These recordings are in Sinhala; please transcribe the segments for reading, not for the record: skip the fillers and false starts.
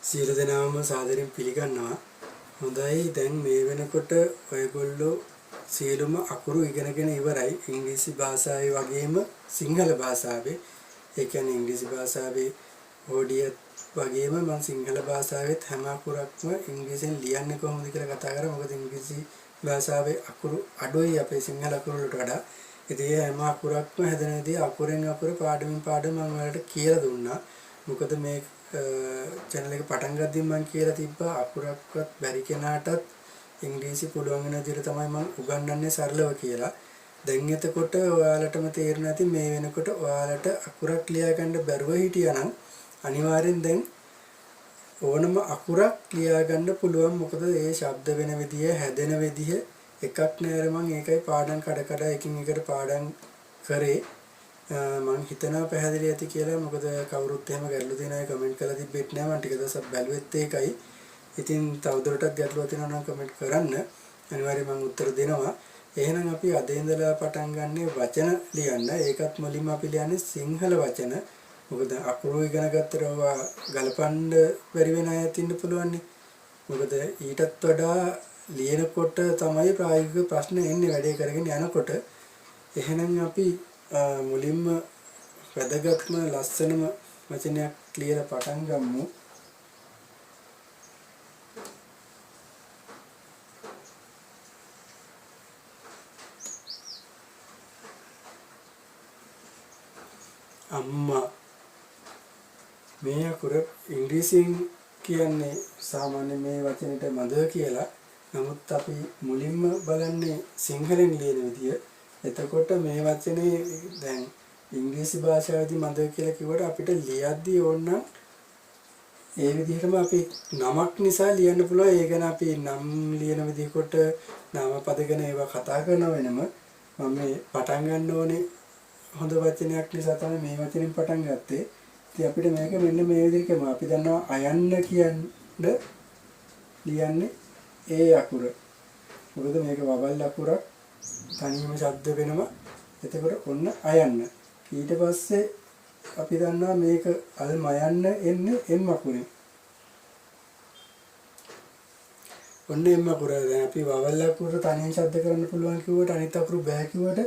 සියලු දෙනාම සාදරයෙන් පිළිගන්නවා. හොඳයි දැන් මේ වෙනකොට ඔයගොල්ලෝ සියලුම අකුරු ඉගෙනගෙන ඉවරයි. ඉංග්‍රීසි භාෂාවේ වගේම සිංහල භාෂාවේ. ඒ කියන්නේ ඉංග්‍රීසි භාෂාවේ ඕඩියත් වගේම මම සිංහල භාෂාවෙත් හැම අකුරක්ම ඉංග්‍රීසියෙන් ලියන්නේ කොහොමද කියලා කතා කරා. මොකද ඉංග්‍රීසි භාෂාවේ අකුරු අඩුයි අපේ සිංහල අකුරු වලට වඩා. ඉතින් ඒ හැම අකුරක්ම හැදෙනදී අකුරෙන් අකුර පාඩමින් පාඩම මම ඔයාලට කියලා දුන්නා. මොකද මේ channel එක පටන් ගද්දී මම කියලා තිබ්බා අකුරක්වත් බැරි කෙනාටත් ඉංග්‍රීසි පුළුවන් වෙන විදිහට තමයි මම උගන්වන්නේ සරලව කියලා. දැන් එතකොට ඔයාලටම තේරෙනවා ඇති මේ වෙනකොට ඔයාලට අකුරක් ලියා ගන්න බැරුව හිටියානම් අනිවාර්යෙන් දැන් ඕනම අකුරක් ලියා ගන්න පුළුවන්. මොකද ඒ ශබ්ද වෙන විදිය හැදෙන විදිය එකක් නෑර මම ඒකයි පාඩම් කඩ එකින් එකට පාඩම් කරේ. මම හිතනවා පැහැදිලි ඇති කියලා. මොකද කවුරුත් එහෙම ගැටලු තියෙන අය කමෙන්ට් කරලා තිබෙත් නෑ. මම ටික දවසක් බැලුවෙත් ඒකයි. ඉතින් තවදුරටත් ගැටලුවක් තියෙනවා නම් කමෙන්ට් කරන්න. අනිවාර්යයෙන් මම උත්තර දෙනවා. එහෙනම් අපි අද ඉඳලා පටන් ගන්නේ වචන ලියන්න. ඒකත් මුලින්ම අපි ලියන්නේ සිංහල වචන. මොකද අකුරු ඉගෙන ගත්තට ඔවා ගලපන්න බැරි වෙන අයත් ඉන්න පුළුවන් නේ. මොකද ඊටත් වඩා ලියනකොට තමයි ප්‍රායෝගික ප්‍රශ්න එන්නේ වැඩේ කරගෙන යනකොට. එහෙනම් අපි මුලින්ම වැදගත්ම ලස්සනම වචනයක් ලියලා පටන් ගමු. අම්මා. මේ අකුර ඉංග්‍රීසියෙන් කියන්නේ සාමාන්‍ය මේ වචනෙට මදර් කියලා. නමුත් අපි මුලින්ම බලන්නේ සිංහලෙන් ලියන විදිය. එතකොට මේ වචනේ දැන් ඉංග්‍රීසි භාෂාවේදී මදර් කියලා කිව්වට අපිට ලියද්දී ඕනනම් ඒ විදිහටම අපි නමක් නිසා ලියන්න පුළුවන්. ඒ ගැන අපි නම් ලියන විදිහකට නාමපද ගැන ඒවා කතා කරන වෙනම මම මේ පටන් ගන්න ඕනේ හොඳ වචනයක් නිසා තමයි මේ වචනෙන් පටන් ගත්තේ. ඉතින් අපිට මේක මෙන්න මේ විදිහට කියමු. අපි දන්නවා අයන්න කියන්නේ ලියන්නේ ඒ අකුර. මොකද මේක වවල් අකුරක් තනියම ශබ්ද වෙනවා. එතකොට ඔන්න අයන්න. ඊට පස්සේ අපි දන්නවා මේක අල් මයන්න එන්නේ එම් අකුරෙන්. ඔන්න එම් අකුර. දැන් අපි වවල් අකුර තනියෙන් ශබ්ද කරන්න පුළුවන් කිව්වට අනිත් අකුරු බෑ කිව්වට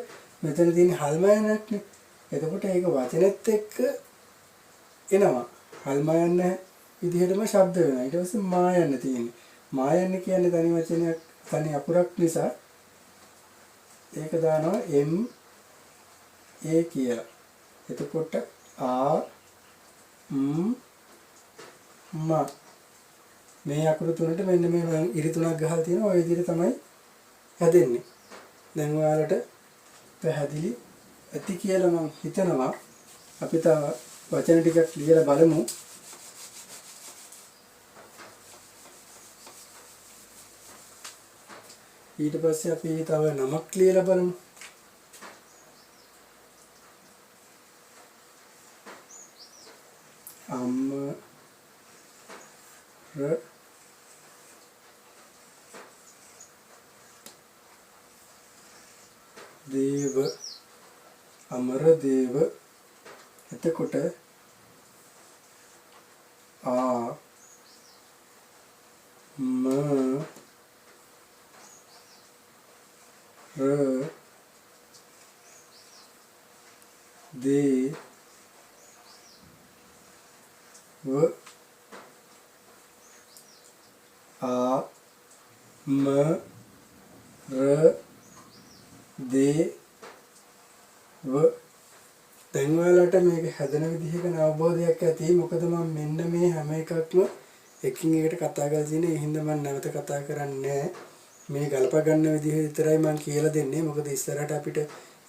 මෙතන තියෙන හල්මයන්නක් නේ. එතකොට ඒක වචනෙත් එක්ක එනවා. හල්මයන්න විදිහටම ශබ්ද වෙනවා. ඊට පස්සේ මායන්න තියෙන්නේ. මායන්න කියන්නේ තනි වචනයක් තනි අකුරක් නිසා ඒක දානවා M A කියලා. එතකොට ආ ම මේ අකුරු තුනට මෙන්න මේ ඉරි තුනක් ගහලා තියෙනවා. ওই විදිහට තමයි හැදෙන්නේ. දැන් ඔයාලට පැහැදිලි ඇති කියලා මම හිතනවා. අපි තව වචන ටිකක් ලියලා බලමු. ඊට පස්සේ අපි තව නමක් ලියලා බලමු. අම්මර දේව අමරදේව. එතකොට ආ ම ර දේ ව ආ ම ර දේ ව. දැන් ඔයාලට මේක හැදෙන විදිහ ගැන අවබෝධයක් ඇති. මොකද මම මෙන්න මේ හැම එකක්ම එකින් එකට කතා කරලා තියෙන. ඒ හින්දා මම නැවත කතා කරන්නේ මේ ගලප ගන්න විදිහ විතරයි මම කියලා දෙන්නේ. මොකද ඉස්සරහට අපිට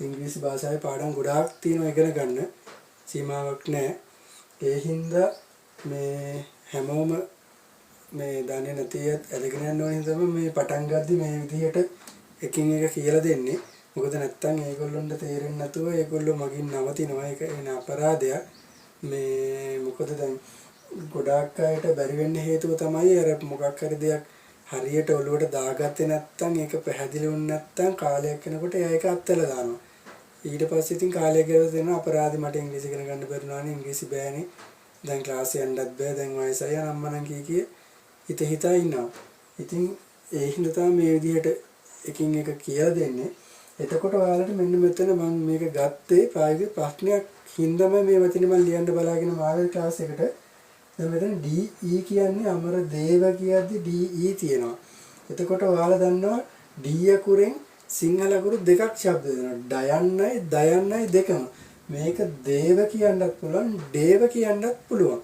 ඉංග්‍රීසි භාෂාවේ පාඩම් ගොඩාක් තියෙනවා ඉගෙන ගන්න. සීමාවක් නැහැ. ඒ හින්දා මේ හැමෝම මේ දන්නේ නැතිවත් අරගෙන යන්න ඕනේ තමයි මේ පටන් ගද්දි මේ විදිහට එකින් එක කියලා දෙන්නේ. මොකද නැත්තම් ඒගොල්ලොන්ට තේරෙන්නේ නැතුව ඒගොල්ලෝ මගින් නවතිනවා. ඒක එන අපරාධයක්. මේ මොකද දැන් ගොඩාක් අයට බැරි වෙන්න හේතුව තමයි අර මොකක් හරි දෙයක් හරියට ඔලුවට දාගත්තේ නැත්තම් ඒක පැහැදිලි වුණ නැත්තම් කාලයක් යනකොට ඒක අත්හැරලා දානවා. ඊට පස්සේ ඉතින් කාලය ගෙවලා දෙනවා අපරාධي මට ඉංග්‍රීසි ඉගෙන ගන්න බැරි වුණානේ ඉංග්‍රීසි බෑනේ දැන් ක්ලාස් යන්නත් බෑ දැන් වයසයි අනම්මනම් කී හිතා ඉන්නවා. ඉතින් ඒ හින්දා තමයි මේ විදිහට එකින් එක කියලා දෙන්නේ. එතකොට ඔයාලට මෙන්න මෙතන මම මේක ගත්තේ ප්‍රායෝගික ප්‍රශ්නයක් හින්දාම මේ වචනේ මම ලියන්න බලාගෙන ආවේ ක්ලාස් එකට. දැන් මෙතන DE කියන්නේ අමර දේව කියද්දි DE තියෙනවා. එතකොට ඔයාලා දන්නවා D අකුරෙන් සිංහල අකුරු දෙකක් ශබ්ද වෙනවා. දයන්නයි දෙකම. මේක දේව කියන්නත් පුළුවන්, දේව කියන්නත් පුළුවන්.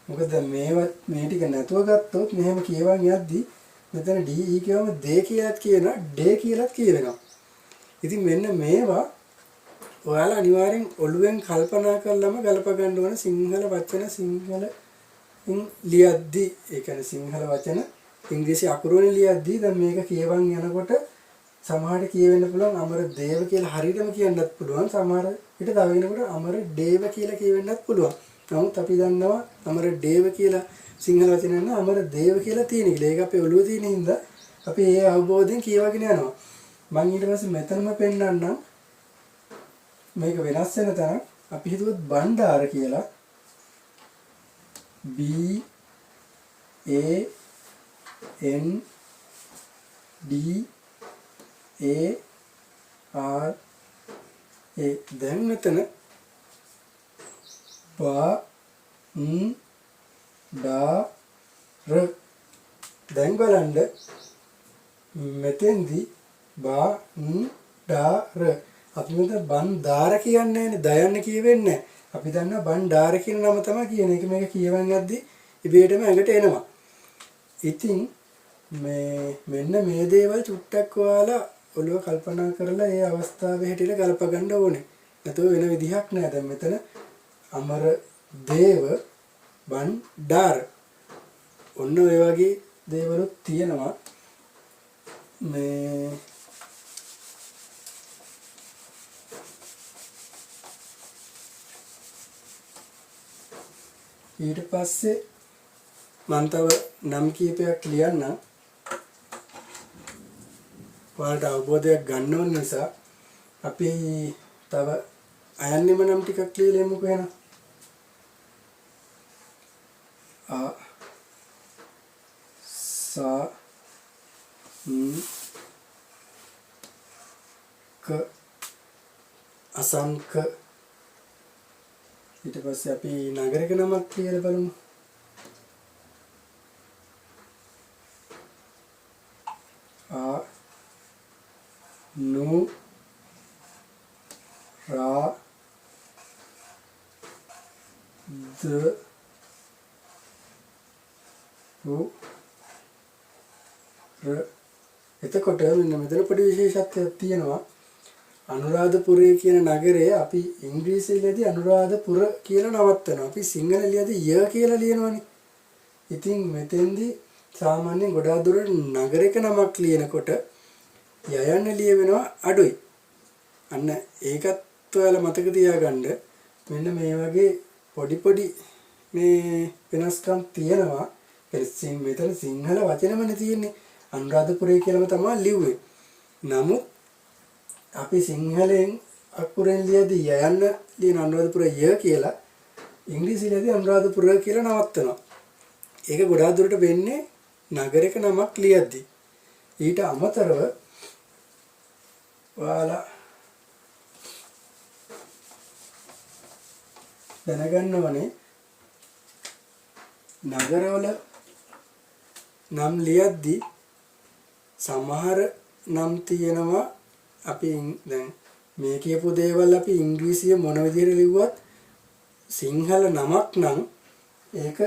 මොකද මේ ටික නැතුව ගත්තොත් මෙහෙම කියවන් යද්දි මෙතන DE කියවම දේ කියලාත් කියනවා, ඩේ කියලාත් කියවෙනවා. ඉතින් මෙන්න මේවා ඔයාලා අනිවාර්යෙන් ඔළුවෙන් කල්පනා කරලම ගලප ගන්න ඕන සිංහල වචන සිංහලෙන් ලියද්දි. ඒ කියන්නේ සිංහල වචන ඉංග්‍රීසි අකුරු වලින් ලියද්දි දැන් මේක කියවන් යනකොට සමහරට කියවෙන්න පුළුවන් අමර දේව කියලා හරියටම කියන්නත් පුළුවන්. සමහර විට තව වෙනකොට අමර දේව කියලා කියවෙන්නත් පුළුවන්. නමුත් අපි දන්නවා අමර දේව කියලා සිංහල වචනේ නෑ අමර දේව කියලා තියෙන කියලා. ඒක අපේ ඔළුවේ තියෙන හින්දා අපි ඒ අවබෝධයෙන් කියවගෙන යනවා. මම ඊට පස්සේ මෙතනම පෙන්නන්නම් මේක වෙනස් වෙන තරම්. අපි හිතුවොත් බණ්ඩාර කියලා B A N D A R A දැන් මෙතන බා ඩා ර දැන් බලන්න මෙතෙන්දි බා ඩා ර අපි මෙතන බණ්ඩාර කියන්නේ නැහැ දයන්න කියවෙන්නේ අපි දන්නවා බණ්ඩාර කියන නම තමයි කියන එක. මේක කියවන් යද්දි ඉබේටම ඇඟට එනවා. ඉතින් මෙන්න මේ දේවල් චුට්ටක් ඔයාලා ඔළුව කල්පනා කරලා ඒ අවස්ථාවේ හැටියට ගලප ගන්න ඕනේ. නැතුව වෙන විදිහක් නෑ. දැන් මෙතන අමර දේව බණ්ඩාර ඔන්න ඔය වගේ දේවලුත් තියෙනවා. මේ ඊට පස්සේ මම තව නම් කීපයක් ලියන්නම්. ඔයාලට අවබෝධයක් ගන්න ඕන නිසා අපි තව අයන්නෙම නම් ටිකක් ලියලා එමුකෝ එහෙනම්. සා ක අසංක. ඊට පස්සේ අපි නගරයක නමක් කියලා බලමු. නු රා ද උ ර. එතකොට මෙන්න මෙතන පොඩි විශේෂත්වයක් තියෙනවා. අනුරාධපුරය කියන නගරය අපි ඉංග්‍රීසියේදී අනුරාධපුර කියලා නවත්තනවා. අපි සිංහලයේදී ය කියලා ලියනවනේ. ඉතින් මෙතෙන්දී සාමාන්‍යයෙන් ගොඩාක් දුරට නගරයක නමක් ලියනකොට යයන්න ලියවෙනවා අඩුයි. අන්න ඒකත් ඔයාලා මතක තියාගන්න. මෙන්න මේ වගේ පොඩි මේ වෙනස්කම් තියෙනවා. මෙතන සිංහල වචනමනේ තියෙන්නේ. අනුරාධපුරය කියලාම තමයි ලිව්වේ. නමුත් අපි සිංහලෙන් අකුරෙන් ලියදී යයන්න ලියන අනුරාධපුරය ය කියලා ඉංග්‍රීසියේදී අනුරාධපුර කියලා නවත්තනවා. ඒක ගොඩාක් දුරට වෙන්නේ නගරයක නමක් ලියද්දී. ඊට අමතරව ඔයාලා දැනගන්න ඕනේ නගරවල නම් ලියද්දී සමහර නම් තියෙනවා අපි දැන් මේ කියපු දේවල් අපි ඉංග්‍රීසිය මොන විදිහට ලිව්වත් සිංහල නමක් නම් ඒක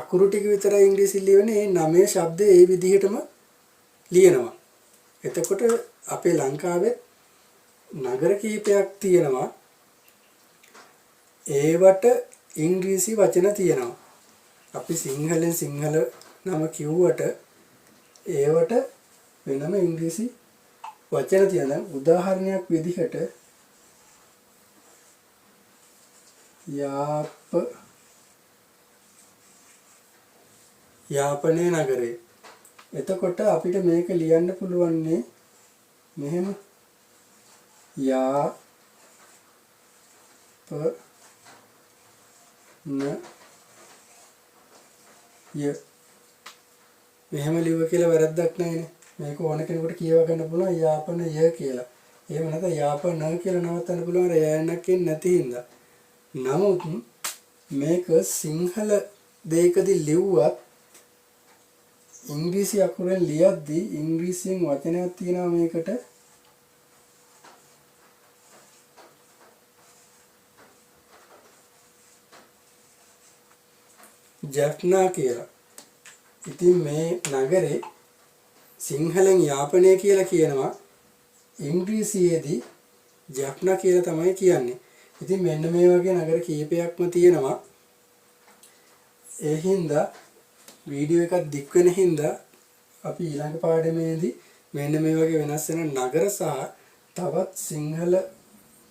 අකුරු ටික විතරයි ඉංග්‍රීසියෙන් ලියවෙන්නේ. ඒ නමේ ශබ්ද ඒ විදිහටම ලියනවා. එතකොට අපේ ලංකාවේ නගර කීපයක් තියෙනවා. ඒවට ඉංග්‍රීසි වචන තියෙනවා. අපි සිංහලෙන් සිංහල නම කිව්වට ඒවට වෙනම ඉංග්‍රීසි වචන තියෙනවා. උදාහරණයක් විදිහට යාපනයේ නගරය. එතකොට අපිට මේක ලියන්න පුළුවන්නේ මෙහෙම ය. මෙහෙම ලිව්ව කියලා වැරද්දක් නැහැනේ. මේක ඕන කෙනෙකුට කියව ගන්න පුළුවන් යාපන ය කියලා. එහෙම නැත්නම් යාපන කියලා නවත්තන්න පුළුවන් යන්නක් නැති හින්දා. නමුත් මේක සිංහල දෙයකදී ලිව්වත් ඉංග්‍රීසි අකුරෙන් ලියද්දී ඉංග්‍රීසියෙන් වචනයක් තියෙනවා මේකට ජෆ්නා කියලා. ඉතින් මේ නගරේ සිංහලෙන් යාපනය කියලා කියනවා ඉංග්‍රීසියේදී ජෆ්නා කියලා තමයි කියන්නේ. ඉතින් මෙන්න මේ වගේ නගර කීපයක්ම තියෙනවා. ඒ හින්දා වීඩියෝ එකක් දික් වෙන හින්දා අපි ඊළඟ පාඩමේදී මෙන්න මේ වගේ වෙනස් වෙන නගර සහ තවත් සිංහල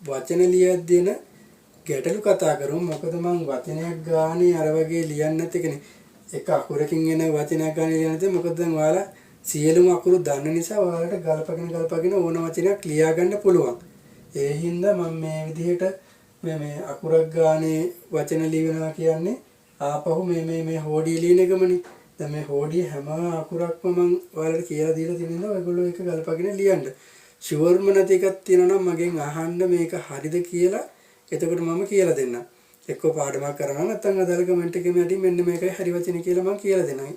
වචන ලියද්දින ගැටලු කතා කරමු. මොකද මම වචනයක් ගානේ අර වගේ ලියන්නේ නැති කෙනෙක්. එක අකුරකින් එන වචනයක් ගානේ ලියන්නේ නැති. මොකද දැන් ඔයාලා සියලුම අකුරු දන්න නිසා ඔයාලට ගල්පගෙන ඕන වචනයක් ලියා ගන්න පුළුවන්. ඒ හින්දා මම මේ විදිහට මේ අකුරක් ගානේ වචන ලියනවා කියන්නේ ආපහු මේ හෝඩිය ලියන එකමනේ. දැන් මේ හෝඩිය හැම අකුරක්ම මම ඔයාලට කියලා දීලා තියෙන නිසා ඔයගොල්ලෝ ඒක ගල්පගෙන ලියන්න. ෂුවර්ම නැති එකක් තියෙනවා නම් මගෙන් අහන්න මේක හරිද කියලා. එතකොට මම කියලා දෙන්නම්. එක්කෝ පාඩමක් කරනවා නැත්නම් අදාළ කමෙන්ට් එකේ මැදින් මෙන්න මේකයි හරි වචනේ කියලා මම කියලා දෙනවා.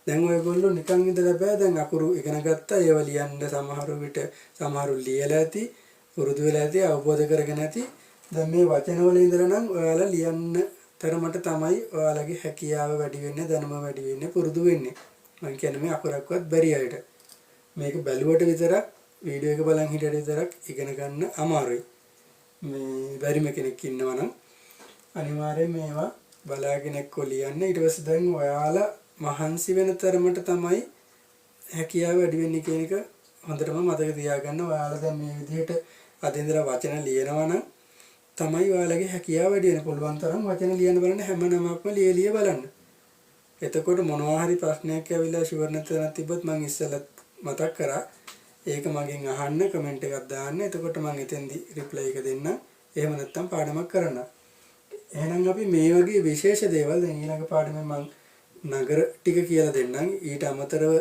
දැන් ඔයගොල්ලෝ නිකන් ඉඳලා බෑ දැන් අකුරු ඉගෙන ගත්තා ඒව ලියන්න සමහරු ලියලා ඇති පුරුදු වෙලා ඇති අවබෝධ කරගෙන ඇති. දැන් මේ වචන වල ඉඳලා නම් ඔයාලා ලියන්න තරමට තමයි ඔයාලගේ හැකියාව වැඩි වෙන්නේ දැනුම වැඩි වෙන්නේ පුරුදු වෙන්නේ. මම කියන්නේ මේ අකුරක්වත් බැරි අයට. මේක බැලුවට විතරක් වීඩියෝ එක බලන් හිටියට විතරක් ඉගෙන ගන්න අමාරුයි. මේ බැරිම කෙනෙක් ඉන්නවා නම් අනිවාර්යයෙන් මේවා බලාගෙන එක්කෝ ලියන්න. ඊට පස්සේ දැන් ඔයාලා මහන්සි වෙන තරමට තමයි හැකියාව වැඩි වෙන්නේ කියන එක හොඳටම මතක තියාගන්න. ඔයාලා දැන් මේ විදිහට අද ඉඳලා වචන ලියනවා නම් තමයි ඔයාලගේ හැකියාව වැඩි වෙන. පුළුවන් තරම් වචන ලියන්න බලන්න හැම නමක්ම ලිය බලන්න. එතකොට මොනවා හරි ප්‍රශ්නයක් ඇවිල්ලා ෂුවර් නැත්නම් තිබ්බොත් මම ඉස්සෙල්ලා මතක් කරා. ඒක මගෙන් අහන්න කමෙන්ට් එකක් දාන්න. එතකොට මම එතෙන්දි රිප්ලයි එක දෙන්න. එහෙම නැත්නම් පාඩමක් කරන්න. එහෙනම් අපි මේ වගේ විශේෂ දේවල් දැන් ඊළඟ පාඩමේ මම නගර ටික කියලා දෙන්නම්. ඊට අමතරව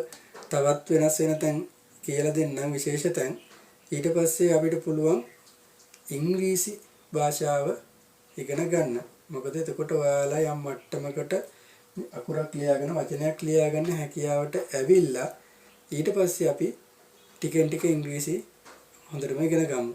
තවත් වෙනස් වෙන තැන් කියලා දෙන්නම් විශේෂ තැන්. ඊට පස්සේ අපිට පුළුවන් ඉංග්‍රීසි භාෂාව ඉගෙන ගන්න. මොකද එතකොට ඔයාලා යම් මට්ටමකට අකුරක් ලියාගෙන වචනයක් ලියාගන්න හැකියාවට ඇවිල්ලා ඊට පස්සේ අපි ටිකෙන් ටික ඉංග්‍රීසි හොඳටම ඉගෙන ගමු.